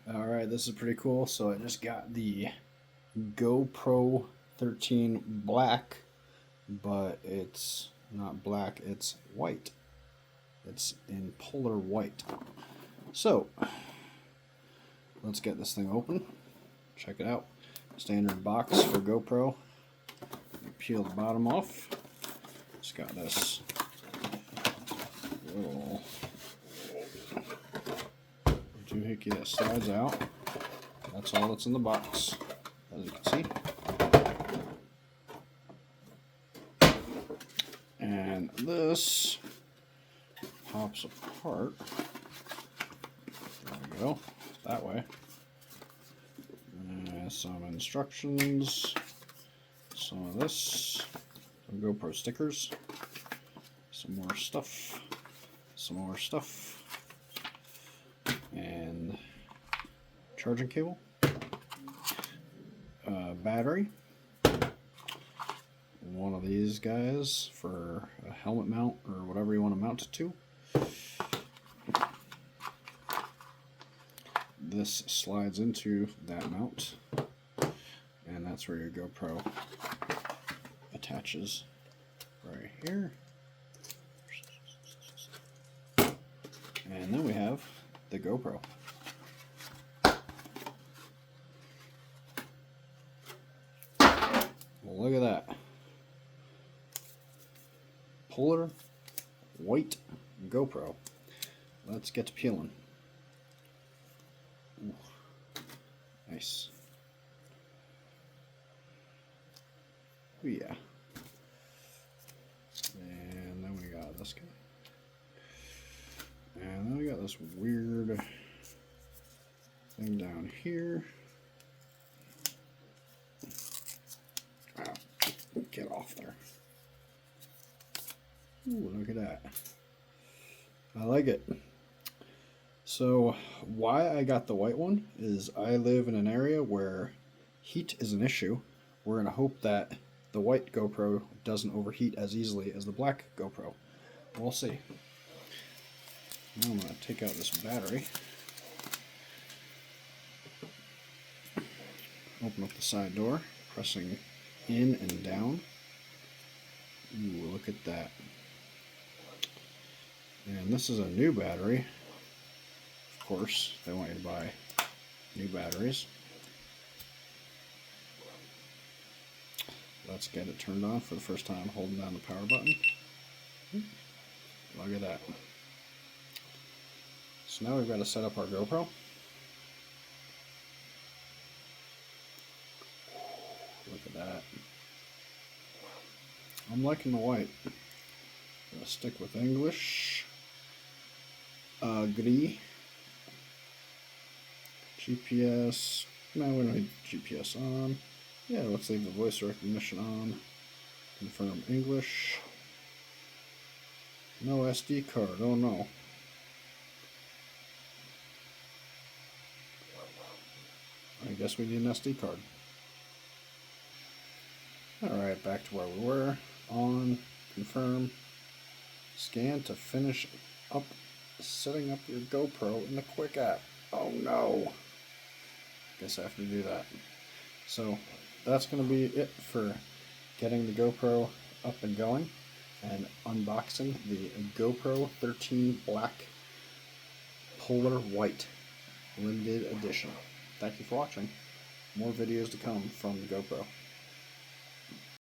Alright, this is pretty cool. So I just got the GoPro 13 black, but it's not black, it's white. It's in polar white. So, let's get this thing open. Check it out. Standard box for GoPro. Peel the bottom off. It's got this little doohickey that slides out. That's all that's in the box, as you can see. And this pops apart. There we go. That way. Some instructions. Some of this. Some GoPro stickers. Some more stuff. Some more stuff. And charging cable. Battery. One of these guys for a helmet mount or whatever you want to mount it to. This slides into that mount, and that's where your GoPro attaches right here. And then we have the GoPro. Well, look at that. Polar white GoPro. Let's get to peeling. Ooh, nice. Oh yeah. And then we got this guy. And then we got this weird thing down here. Wow, get off there. Ooh, look at that. I like it. So why I got the white one is I live in an area where heat is an issue. We're going to hope that the white GoPro doesn't overheat as easily as the black GoPro. We'll see. Now I'm going to take out this battery. Open up the side door, pressing in and down. Ooh, look at that. And this is a new battery. Of course, they want you to buy new batteries. Let's get it turned on for the first time, holding down the power button. Look at that. So now we've got to set up our GoPro. Look at that. I'm liking the white. Gonna stick with English. Agree. GPS. No, we don't need GPS on. Yeah, let's leave the voice recognition on. Confirm English. No SD card. Oh no. I guess we need an SD card. Alright, back to where we were. On. Confirm. Scan to finish up setting up your GoPro in the Quick app. Oh no. Guess I have to do that. So that's going to be it for getting the GoPro up and going and unboxing the GoPro 13 Black Polar White Limited Edition. Thank you for watching. More videos to come from the GoPro.